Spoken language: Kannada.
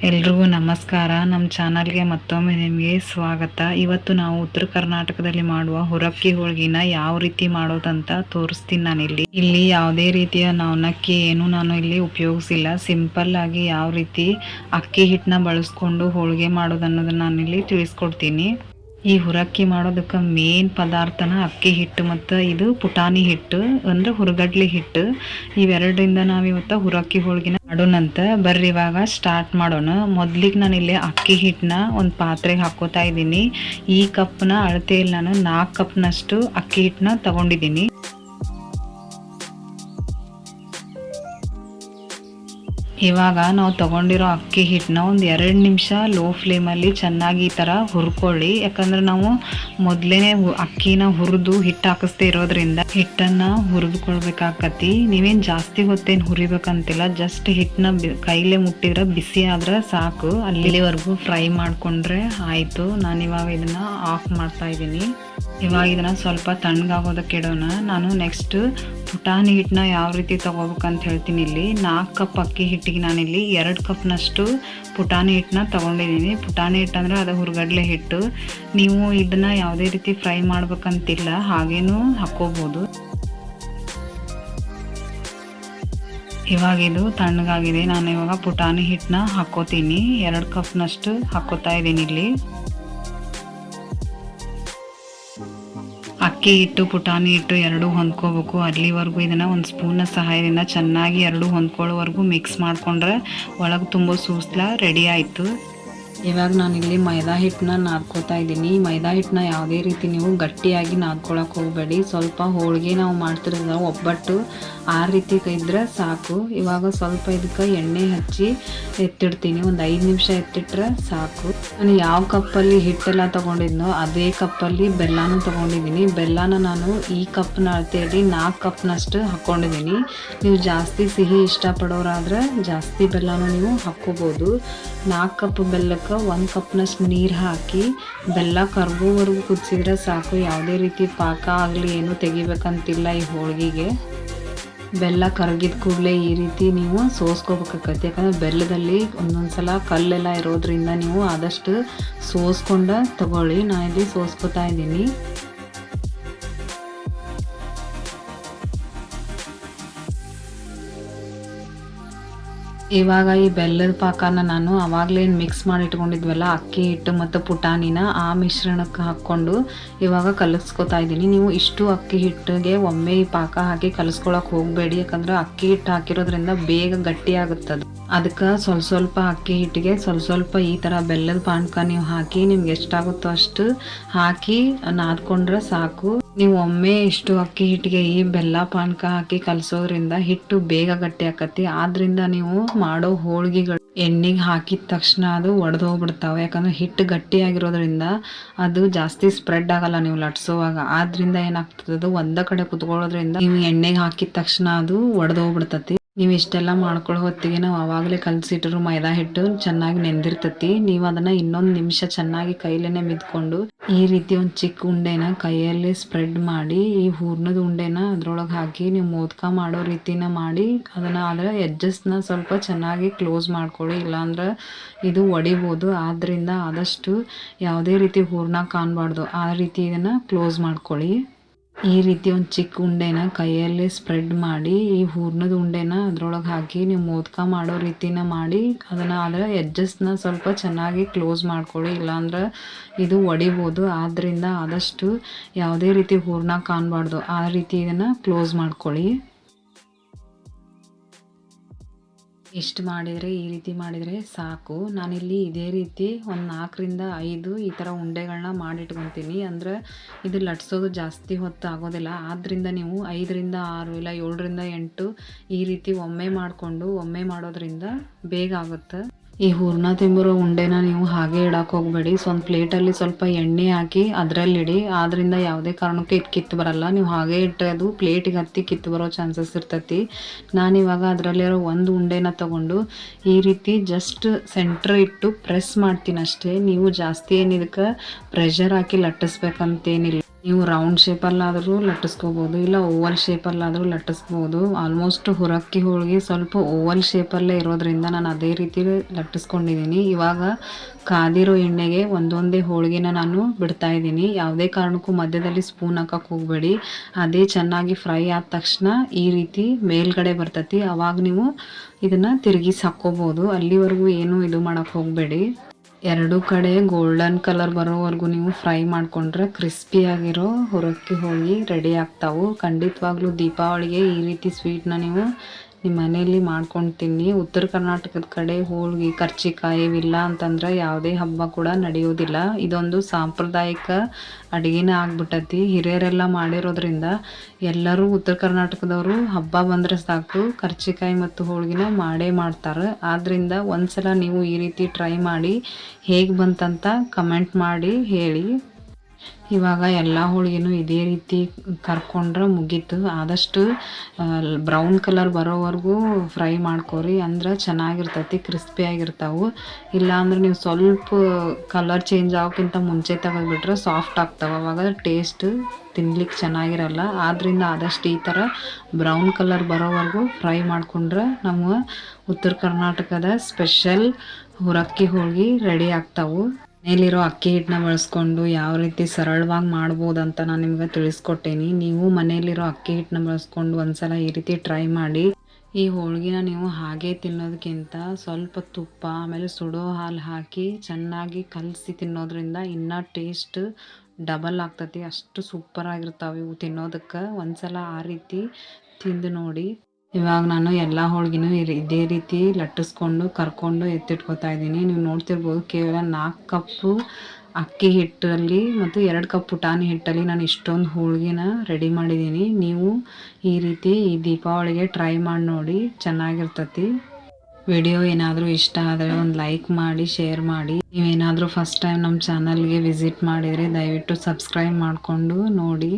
ಎಲ್ರಿಗೂ ನಮಸ್ಕಾರ. ನಮ್ಮ ಚಾನಲ್ಗೆ ಮತ್ತೊಮ್ಮೆ ನಿಮಗೆ ಸ್ವಾಗತ. ಇವತ್ತು ನಾವು ಉತ್ತರ ಕರ್ನಾಟಕದಲ್ಲಿ ಮಾಡುವ ಹುರಕ್ಕಿ ಹೋಳಿಗೆನ ಯಾವ ರೀತಿ ಮಾಡೋದಂತ ತೋರಿಸ್ತೀನಿ. ಇಲ್ಲಿ ಯಾವುದೇ ರೀತಿಯ ಅವಲಕ್ಕಿ ಏನು ನಾನು ಇಲ್ಲಿ ಉಪಯೋಗಿಸಿಲ್ಲ. ಸಿಂಪಲ್ ಆಗಿ ಯಾವ ರೀತಿ ಅಕ್ಕಿ ಹಿಟ್ಟನ್ನ ಬಳಸ್ಕೊಂಡು ಹೋಳಿಗೆ ಮಾಡೋದನ್ನೋದನ್ನ ನಾನಿಲ್ಲಿ ತಿಳಿಸ್ಕೊಡ್ತೀನಿ. ಈ ಹುರಕ್ಕಿ ಮಾಡೋದಕ್ಕೆ ಮೇನ್ ಪದಾರ್ಥನ ಅಕ್ಕಿ ಹಿಟ್ಟು ಮತ್ತು ಇದು ಪುಟಾಣಿ ಹಿಟ್ಟು ಅಂದ್ರೆ ಹುರಗಡ್ಲಿ ಹಿಟ್ಟು. ಇವೆರಡರಿಂದ ನಾವಿವತ್ತು ಹುರಕ್ಕಿ ಹೋಳಿಗೆನ ಮಾಡೋಣಂತ. ಬರ್ರಿ ಇವಾಗ ಸ್ಟಾರ್ಟ್ ಮಾಡೋಣ. ಮೊದ್ಲಿಗೆ ನಾನು ಇಲ್ಲಿ ಅಕ್ಕಿ ಹಿಟ್ಟನ್ನ ಒಂದು ಪಾತ್ರೆಗೆ ಹಾಕೋತಾ ಇದ್ದೀನಿ. ಈ ಕಪ್ನ ಅಳತೆಯಲ್ಲಿ ನಾನು 4 ಕಪ್ನಷ್ಟು ಅಕ್ಕಿ ಹಿಟ್ಟನ್ನ ತಗೊಂಡಿದ್ದೀನಿ. ಇವಾಗ ನಾವು ತಗೊಂಡಿರೋ ಅಕ್ಕಿ ಹಿಟ್ಟನ್ನ ಒಂದು 2 ನಿಮಿಷ ಲೋ ಫ್ಲೇಮಲ್ಲಿ ಚೆನ್ನಾಗಿ ಈ ಥರ ಹುರ್ಕೊಳ್ಳಿ. ಯಾಕಂದ್ರೆ ನಾವು ಮೊದಲೇ ಅಕ್ಕಿನ ಹುರಿದು ಹಿಟ್ಟು ಹಾಕಿಸ್ದೇ ಇರೋದ್ರಿಂದ ಹಿಟ್ಟನ್ನು ಹುರಿದುಕೊಳ್ಬೇಕಾಕತಿ. ನೀವೇನು ಜಾಸ್ತಿ ಹೊತ್ತೇನು ಹುರಿಬೇಕಂತಿಲ್ಲ. ಜಸ್ಟ್ ಹಿಟ್ಟನ್ನ ಕೈಲೇ ಮುಟ್ಟಿದ್ರೆ ಬಿಸಿ ಆದ್ರೆ ಸಾಕು. ಅಲ್ಲಿವರೆಗೂ ಫ್ರೈ ಮಾಡಿಕೊಂಡ್ರೆ ಆಯಿತು. ನಾನಿವಾಗ ಇದನ್ನು ಆಫ್ ಮಾಡ್ತಾ ಇದ್ದೀನಿ. ಇವಾಗ ಇದನ್ನು ಸ್ವಲ್ಪ ತಣ್ಣಗಾಗೋದಕ್ಕೆ ಇಡೋಣ. ನಾನು ನೆಕ್ಸ್ಟ್ ಪುಟಾಣಿ ಹಿಟ್ಟನ್ನ ಯಾವ ರೀತಿ ತೊಗೋಬೇಕಂತ ಹೇಳ್ತೀನಿ. ಇಲ್ಲಿ 4 ಕಪ್ ಅಕ್ಕಿ ಹಿಟ್ಟಿಗೆ ನಾನಿಲ್ಲಿ 2 ಕಪ್ನಷ್ಟು ಪುಟಾಣಿ ಹಿಟ್ಟನ್ನ ತೊಗೊಂಡಿದ್ದೀನಿ. ಪುಟಾಣಿ ಹಿಟ್ಟು ಅಂದರೆ ಅದು ಹುರ್ಗಡ್ಲೆ ಹಿಟ್ಟು. ನೀವು ಇದನ್ನು ಯಾವುದೇ ರೀತಿ ಫ್ರೈ ಮಾಡ್ಬೇಕಂತಿಲ್ಲ, ಹಾಗೇನೂ ಹಾಕ್ಕೋಬೋದು. ಇವಾಗ ಇದು ತಣ್ಣಗಾಗಿದೆ. ನಾನು ಇವಾಗ ಪುಟಾಣಿ ಹಿಟ್ಟನ್ನ ಹಾಕ್ಕೋತೀನಿ. 2 ಕಪ್ನಷ್ಟು ಹಾಕ್ಕೋತಾ ಇದ್ದೀನಿ ಇಲ್ಲಿ. ಅಕ್ಕಿ ಹಿಟ್ಟು ಪುಟಾಣಿ ಹಿಟ್ಟು ಎರಡೂ ಹೊಂದ್ಕೋಬೇಕು. ಅಲ್ಲಿವರೆಗೂ ಇದನ್ನು ಒಂದು ಸ್ಪೂನ್ನ ಸಹಾಯದಿಂದ ಚೆನ್ನಾಗಿ ಎರಡೂ ಹೊಂದ್ಕೊಳ್ಳೋವರೆಗೂ ಮಿಕ್ಸ್ ಮಾಡಿಕೊಂಡ್ರೆ ಒಳಗೆ ತುಂಬ ಸೂಸ್ಲ ರೆಡಿ ಆಯಿತು. ಇವಾಗ ನಾನಿಲ್ಲಿ ಮೈದಾ ಹಿಟ್ಟನ್ನ ನಾದ್ಕೋತಾ ಇದ್ದೀನಿ. ಮೈದಾ ಹಿಟ್ಟನ್ನ ಯಾವುದೇ ರೀತಿ ನೀವು ಗಟ್ಟಿಯಾಗಿ ನಾದ್ಕೊಳಕ್ಕೆ ಹೋಗಬೇಡಿ. ಸ್ವಲ್ಪ ಹೋಳಿಗೆ ನಾವು ಮಾಡ್ತಿರೋದು ಒಬ್ಬಟ್ಟು ಆ ರೀತಿ ಇದ್ದರೆ ಸಾಕು. ಇವಾಗ ಸ್ವಲ್ಪ ಇದಕ್ಕೆ ಎಣ್ಣೆ ಹಚ್ಚಿ ಎತ್ತಿಡ್ತೀನಿ. ಒಂದು 5 ನಿಮಿಷ ಎತ್ತಿಟ್ರೆ ಸಾಕು. ನಾನು ಯಾವ ಕಪ್ಪಲ್ಲಿ ಹಿಟ್ಟೆಲ್ಲ ತೊಗೊಂಡಿದ್ನೋ ಅದೇ ಕಪ್ಪಲ್ಲಿ ಬೆಲ್ಲನೂ ತೊಗೊಂಡಿದ್ದೀನಿ. ಬೆಲ್ಲನ ನಾನು ಈ ಕಪ್ನ ಅಳತೆಯಲ್ಲಿ 4 ಕಪ್ನಷ್ಟು ಹಾಕ್ಕೊಂಡಿದ್ದೀನಿ. ನೀವು ಜಾಸ್ತಿ ಸಿಹಿ ಇಷ್ಟಪಡೋರಾದರೆ ಜಾಸ್ತಿ ಬೆಲ್ಲನೂ ನೀವು ಹಾಕ್ಕೋಬೋದು. 4 ಕಪ್ ಬೆಲ್ಲಕ್ಕೆ 1 ಕಪ್ನಷ್ಟು ನೀರು ಹಾಕಿ ಬೆಲ್ಲ ಕರಗೋವರೆಗೂ ಕುದಿಸಿದ್ರೆ ಸಾಕು. ಯಾವುದೇ ರೀತಿ ಪಾಕ ಆಗಲಿ ಏನು ತೆಗಿಬೇಕಂತಿಲ್ಲ ಈ ಹೋಳಿಗೆಗೆ. ಬೆಲ್ಲ ಕರಗಿದ ಕೂಡಲೇ ಈ ರೀತಿ ನೀವು ಸೋಸ್ಕೋಬೇಕಾಗತ್ತೆ. ಯಾಕಂದರೆ ಬೆಲ್ಲದಲ್ಲಿ ಒಂದೊಂದ್ಸಲ ಕಲ್ಲೆಲ್ಲ ಇರೋದ್ರಿಂದ ನೀವು ಆದಷ್ಟು ಸೋಸ್ಕೊಂಡು ತಗೊಳ್ಳಿ. ನಾನು ಇಲ್ಲಿ ಸೋಸ್ಕೋತಾ ಇದ್ದೀನಿ. ಇವಾಗ ಈ ಬೆಲ್ಲದ ಪಾಕನ ನಾನು ಆವಾಗಲೇ ಮಿಕ್ಸ್ ಮಾಡಿ ಇಟ್ಕೊಂಡಿದ್ವಲ್ಲ ಅಕ್ಕಿ ಹಿಟ್ಟು ಮತ್ತು ಪುಟಾಣಿನ ಆ ಮಿಶ್ರಣಕ್ಕೆ ಹಾಕ್ಕೊಂಡು ಇವಾಗ ಕಲಿಸ್ಕೊತಾ ಇದ್ದೀನಿ. ನೀವು ಇಷ್ಟು ಅಕ್ಕಿ ಹಿಟ್ಟಿಗೆ ಒಮ್ಮೆ ಈ ಪಾಕ ಹಾಕಿ ಕಲಿಸ್ಕೊಳಕ್ಕೆ ಹೋಗಬೇಡಿ. ಯಾಕಂದ್ರೆ ಅಕ್ಕಿ ಹಿಟ್ಟು ಹಾಕಿರೋದ್ರಿಂದ ಬೇಗ ಗಟ್ಟಿ ಆಗುತ್ತದೆ. ಅದಕ್ಕೆ ಸ್ವಲ್ಪ ಅಕ್ಕಿ ಹಿಟ್ಟಿಗೆ ಸ್ವಲ್ಪ ಈ ಥರ ಬೆಲ್ಲದ ಪಾನಕ ನೀವು ಹಾಕಿ ನಿಮ್ಗೆ ಎಷ್ಟಾಗುತ್ತೋ ಅಷ್ಟು ಹಾಕಿ ನಾದ್ಕೊಂಡ್ರೆ ಸಾಕು. ನೀವು ಒಮ್ಮೆ ಇಷ್ಟು ಅಕ್ಕಿ ಹಿಟ್ಟಿಗೆ ಈ ಬೆಲ್ಲ ಪಾನಕ ಹಾಕಿ ಕಲಸೋದ್ರಿಂದ ಹಿಟ್ಟು ಬೇಗ ಗಟ್ಟಿ ಆಕತಿ. ಆದ್ರಿಂದ ನೀವು ಮಾಡೋ ಹೋಳಿಗೆಗಳು ಎಣ್ಣೆಗೆ ಹಾಕಿದ ತಕ್ಷಣ ಅದು ಒಡೆದೋಗ್ಬಿಡ್ತಾವೆ. ಯಾಕಂದ್ರೆ ಹಿಟ್ಟು ಗಟ್ಟಿಯಾಗಿರೋದ್ರಿಂದ ಅದು ಜಾಸ್ತಿ ಸ್ಪ್ರೆಡ್ ಆಗಲ್ಲ ನೀವು ಲಟ್ಸೋವಾಗ. ಆದ್ರಿಂದ ಏನಾಗ್ತದೆ, ಅದು ಒಂದೇ ಕಡೆ ಕುತ್ಕೊಳ್ಳೋದ್ರಿಂದ ನೀವು ಎಣ್ಣೆಗೆ ಹಾಕಿದ ತಕ್ಷಣ ಅದು ಒಡೆದೋಗ್ಬಿಡ್ತತಿ. ನೀವು ಇಷ್ಟೆಲ್ಲ ಮಾಡ್ಕೊಳ್ಳೋ ಹೊತ್ತಿಗೆ ನಾವು ಆವಾಗಲೇ ಕಲಸಿಟ್ರು ಮೈದಾ ಹಿಟ್ಟು ಚೆನ್ನಾಗಿ ನೆಂದಿರ್ತತಿ. ನೀವು ಅದನ್ನು 1 ನಿಮಿಷ ಚೆನ್ನಾಗಿ ಕೈಲೇನೆ ಮಿದ್ಕೊಂಡು ಈ ರೀತಿ ಒಂದು ಚಿಕ್ಕ ಉಂಡೆನ ಕೈಯಲ್ಲಿ ಸ್ಪ್ರೆಡ್ ಮಾಡಿ ಈ ಹೂರ್ಣದ ಉಂಡೆನ ಅದ್ರೊಳಗೆ ಹಾಕಿ ನೀವು ಮೋದಕ ಮಾಡೋ ರೀತಿನ ಮಾಡಿ ಅದನ್ನು ಅದರ ಎಡ್ಜಸ್ನ ಸ್ವಲ್ಪ ಚೆನ್ನಾಗಿ ಕ್ಲೋಸ್ ಮಾಡ್ಕೊಳ್ಳಿ. ಇಲ್ಲಾಂದ್ರೆ ಇದು ಒಡಿಬೋದು. ಆದ್ದರಿಂದ ಆದಷ್ಟು ಯಾವುದೇ ರೀತಿ ಹೂರ್ಣ ಕಾಣಬಾರ್ದು, ಆ ರೀತಿ ಇದನ್ನು ಕ್ಲೋಸ್ ಮಾಡ್ಕೊಳ್ಳಿ. ಈ ರೀತಿ ಒಂದು ಚಿಕ್ಕ ಉಂಡೆನ ಕೈಯಲ್ಲಿ ಸ್ಪ್ರೆಡ್ ಮಾಡಿ ಈ ಹೂರ್ಣದ ಉಂಡೆನ ಅದ್ರೊಳಗೆ ಹಾಕಿ ನೀವು ಮೋದಕ ಮಾಡೋ ರೀತಿನ ಮಾಡಿ ಅದನ್ನು ಅದರ ಎಡ್ಜಸ್ನ ಸ್ವಲ್ಪ ಚೆನ್ನಾಗಿ ಕ್ಲೋಸ್ ಮಾಡ್ಕೊಳ್ಳಿ. ಇಲ್ಲಾಂದ್ರೆ ಇದು ಒಡಿಬೋದು. ಆದ್ದರಿಂದ ಆದಷ್ಟು ಯಾವುದೇ ರೀತಿ ಹೂರ್ಣ ಕಾಣಬಾರ್ದು, ಆ ರೀತಿ ಇದನ್ನು ಕ್ಲೋಸ್ ಮಾಡ್ಕೊಳ್ಳಿ. ಇಷ್ಟು ಮಾಡಿದರೆ ಈ ರೀತಿ ಮಾಡಿದರೆ ಸಾಕು. ನಾನಿಲ್ಲಿ ಇದೇ ರೀತಿ ಒಂದು 4 ರಿಂದ 5 ಈ ಥರ ಉಂಡೆಗಳನ್ನ ಮಾಡಿಟ್ಕೊತೀನಿ. ಅಂದರೆ ಇದು ಲಟ್ಸೋದು ಜಾಸ್ತಿ ಹೊತ್ತು ಆಗೋದಿಲ್ಲ. ಆದ್ದರಿಂದ ನೀವು 5 ರಿಂದ 6 ಇಲ್ಲ 7 ರಿಂದ 8 ಈ ರೀತಿ ಒಮ್ಮೆ ಮಾಡಿಕೊಂಡು ಒಮ್ಮೆ ಮಾಡೋದ್ರಿಂದ ಬೇಗ ಆಗುತ್ತೆ. ಈ ಹೂರ್ಣ ತಿಂಬಿರೋ ಉಂಡೆನ ನೀವು ಹಾಗೆ ಇಡಕ್ಕೆ ಹೋಗಬೇಡಿ. ಒಂದು ಪ್ಲೇಟಲ್ಲಿ ಸ್ವಲ್ಪ ಎಣ್ಣೆ ಹಾಕಿ ಅದರಲ್ಲಿಡಿ. ಆದ್ರಿಂದ ಯಾವುದೇ ಕಾರಣಕ್ಕೂ ಇದು ಕಿತ್ತು ಬರಲ್ಲ. ನೀವು ಹಾಗೆ ಇಟ್ಟರೆ ಅದು ಪ್ಲೇಟಿಗೆ ಹತ್ತಿ ಕಿತ್ತು ಬರೋ ಚಾನ್ಸಸ್ ಇರ್ತೈತಿ. ನಾನಿವಾಗ ಅದರಲ್ಲಿರೋ ಒಂದು ಉಂಡೆನ ತಗೊಂಡು ಈ ರೀತಿ ಜಸ್ಟ್ ಸೆಂಟ್ರ್ ಇಟ್ಟು ಪ್ರೆಸ್ ಮಾಡ್ತೀನಿ ಅಷ್ಟೇ. ನೀವು ಜಾಸ್ತಿ ಏನು ಇದಕ್ಕೆ ಪ್ರೆಷರ್ ಹಾಕಿ ಲಟ್ಟಿಸ್ಬೇಕಂತೇನಿಲ್ಲ. ನೀವು ರೌಂಡ್ ಶೇಪಲ್ಲಾದರೂ ಲಟ್ಟಿಸ್ಕೋಬೋದು, ಇಲ್ಲ ಓವಲ್ ಶೇಪಲ್ಲಾದರೂ ಲಟ್ಟಿಸ್ಬೋದು. ಆಲ್ಮೋಸ್ಟ್ ಹುರಕ್ಕಿ ಹೋಳಿಗೆ ಸ್ವಲ್ಪ ಓವಲ್ ಶೇಪಲ್ಲೇ ಇರೋದ್ರಿಂದ ನಾನು ಅದೇ ರೀತಿ ಲಟ್ಟಿಸ್ಕೊಂಡಿದ್ದೀನಿ. ಇವಾಗ ಕಾದಿರೋ ಎಣ್ಣೆಗೆ ಒಂದೊಂದೇ ಹೋಳಿಗೆನ ನಾನು ಬಿಡ್ತಾ ಇದ್ದೀನಿ. ಯಾವುದೇ ಕಾರಣಕ್ಕೂ ಮಧ್ಯದಲ್ಲಿ ಸ್ಪೂನ್ ಹಾಕಕ್ಕೆ ಹೋಗಬೇಡಿ. ಅದೇ ಚೆನ್ನಾಗಿ ಫ್ರೈ ಆದ ತಕ್ಷಣ ಈ ರೀತಿ ಮೇಲ್ಗಡೆ ಬರ್ತೈತಿ. ಅವಾಗ ನೀವು ಇದನ್ನು ತಿರುಗಿಸಿ ಹಾಕ್ಕೋಬೋದು. ಅಲ್ಲಿವರೆಗೂ ಏನು ಇದು ಮಾಡೋಕ್ಕೆ ಹೋಗಬೇಡಿ. ಎರಡೂ ಕಡೆ ಗೋಲ್ಡನ್ ಕಲರ್ ಬರೋವರೆಗೂ ನೀವು ಫ್ರೈ ಮಾಡಿಕೊಂಡ್ರೆ ಕ್ರಿಸ್ಪಿಯಾಗಿರೋ ಹುರಕ್ಕಿ ಹೋಳಿಗೆ ರೆಡಿ ಆಗ್ತಾವೆ. ಖಂಡಿತವಾಗ್ಲೂ ದೀಪಾವಳಿಗೆ ಈ ರೀತಿ ಸ್ವೀಟ್ನ ನೀವು ನಿಮ್ಮ ಮನೆಯಲ್ಲಿ ಮಾಡ್ಕೊಂಡು ತಿನ್ನಿ. ಉತ್ತರ ಕರ್ನಾಟಕದ ಕಡೆ ಹೋಳಿಗೆ ಕರ್ಜಿಕಾಯಿ ಇವಿಲ್ಲ ಅಂತಂದ್ರೆ ಯಾವುದೇ ಹಬ್ಬ ಕೂಡ ನಡೆಯೋದಿಲ್ಲ. ಇದೊಂದು ಸಾಂಪ್ರದಾಯಿಕ ಅಡುಗೆನೇ ಆಗ್ಬಿಟ್ಟೈತಿ. ಹಿರಿಯರೆಲ್ಲ ಮಾಡಿರೋದ್ರಿಂದ ಎಲ್ಲರೂ ಉತ್ತರ ಕರ್ನಾಟಕದವರು ಹಬ್ಬ ಬಂದರೆ ಸಾಕು ಕರ್ಜಿಕಾಯಿ ಮತ್ತು ಹೋಳಿಗೆನ ಮಾಡೇ ಮಾಡ್ತಾರೆ. ಆದ್ದರಿಂದ ಒಂದ್ಸಲ ನೀವು ಈ ರೀತಿ ಟ್ರೈ ಮಾಡಿ ಹೇಗೆ ಬಂತಂತ ಕಮೆಂಟ್ ಮಾಡಿ ಹೇಳಿ. ಇವಾಗ ಎಲ್ಲ ಹೋಳಿಗೆನೂ ಇದೇ ರೀತಿ ಕರ್ಕೊಂಡ್ರೆ ಮುಗೀತು. ಆದಷ್ಟು ಬ್ರೌನ್ ಕಲರ್ ಬರೋವರೆಗೂ ಫ್ರೈ ಮಾಡ್ಕೊರಿ, ಅಂದ್ರೆ ಚೆನ್ನಾಗಿರ್ತೈತಿ, ಕ್ರಿಸ್ಪಿಯಾಗಿರ್ತಾವೆ. ಇಲ್ಲಾಂದ್ರೆ ನೀವು ಸ್ವಲ್ಪ ಕಲರ್ ಚೇಂಜ್ ಆಗೋಕ್ಕಿಂತ ಮುಂಚೆ ತೆಗೆದುಬಿಟ್ರೆ ಸಾಫ್ಟ್ ಆಗ್ತಾವೆ. ಅವಾಗ ಟೇಸ್ಟ್ ತಿನ್ಲಿಕ್ಕೆ ಚೆನ್ನಾಗಿರಲ್ಲ. ಆದ್ದರಿಂದ ಆದಷ್ಟು ಈ ಥರ ಬ್ರೌನ್ ಕಲರ್ ಬರೋವರೆಗೂ ಫ್ರೈ ಮಾಡಿಕೊಂಡ್ರೆ ನಮ್ಮ ಉತ್ತರ ಕರ್ನಾಟಕದ ಸ್ಪೆಷಲ್ ಹುರಕ್ಕಿ ಹೋಳಿಗೆ ರೆಡಿ ಆಗ್ತಾವೆ. ಮನೇಲಿರೋ ಅಕ್ಕಿ ಹಿಟ್ಟನ್ನ ಬಳಸ್ಕೊಂಡು ಯಾವ ರೀತಿ ಸರಳವಾಗಿ ಮಾಡ್ಬೋದು ಅಂತ ನಾನು ನಿಮ್ಗೆ ತಿಳಿಸ್ಕೊಟ್ಟೇನಿ. ನೀವು ಮನೇಲಿರೋ ಅಕ್ಕಿ ಹಿಟ್ಟನ್ನ ಬಳಸ್ಕೊಂಡು ಒಂದ್ಸಲ ಈ ರೀತಿ ಟ್ರೈ ಮಾಡಿ. ಈ ಹೋಳಿಗೆನ ನೀವು ಹಾಗೆ ತಿನ್ನೋದಕ್ಕಿಂತ ಸ್ವಲ್ಪ ತುಪ್ಪ ಆಮೇಲೆ ಸುಡೋ ಹಾಲು ಹಾಕಿ ಚೆನ್ನಾಗಿ ಕಲಸಿ ತಿನ್ನೋದ್ರಿಂದ ಇನ್ನೂ ಟೇಸ್ಟ್ ಡಬಲ್ ಆಗ್ತತಿ. ಅಷ್ಟು ಸೂಪರಾಗಿರ್ತಾವೆ ಇವು ತಿನ್ನೋದಕ್ಕೆ. ಒಂದ್ಸಲ ಆ ರೀತಿ ತಿಂದು ನೋಡಿ. ಇವಾಗ ನಾನು ಎಲ್ಲ ಹೋಳಿಗೆನೂ ಇದೇ ರೀತಿ ಲಟ್ಟಿಸ್ಕೊಂಡು ಕರ್ಕೊಂಡು ಎತ್ತಿಟ್ಕೊತಾ ಇದ್ದೀನಿ. ನೀವು ನೋಡ್ತಿರ್ಬೋದು ಕೇವಲ 4 ಕಪ್ಪು ಅಕ್ಕಿ ಹಿಟ್ಟಲ್ಲಿ ಮತ್ತು 2 ಕಪ್ ಪುಟಾಣಿ ಹಿಟ್ಟಲ್ಲಿ ನಾನು ಇಷ್ಟೊಂದು ಹೋಳಿಗೆನ ರೆಡಿ ಮಾಡಿದ್ದೀನಿ. ನೀವು ಈ ರೀತಿ ಈ ದೀಪಾವಳಿಗೆ ಟ್ರೈ ಮಾಡಿ ನೋಡಿ, ಚೆನ್ನಾಗಿರ್ತತಿ. ವಿಡಿಯೋ ಏನಾದರೂ ಇಷ್ಟ ಆದರೆ ಒಂದು ಲೈಕ್ ಮಾಡಿ, ಶೇರ್ ಮಾಡಿ. ನೀವೇನಾದರೂ ಫಸ್ಟ್ ಟೈಮ್ ನಮ್ಮ ಚಾನಲ್ಗೆ ವಿಸಿಟ್ ಮಾಡಿದರೆ ದಯವಿಟ್ಟು ಸಬ್ಸ್ಕ್ರೈಬ್ ಮಾಡಿಕೊಂಡು ನೋಡಿ.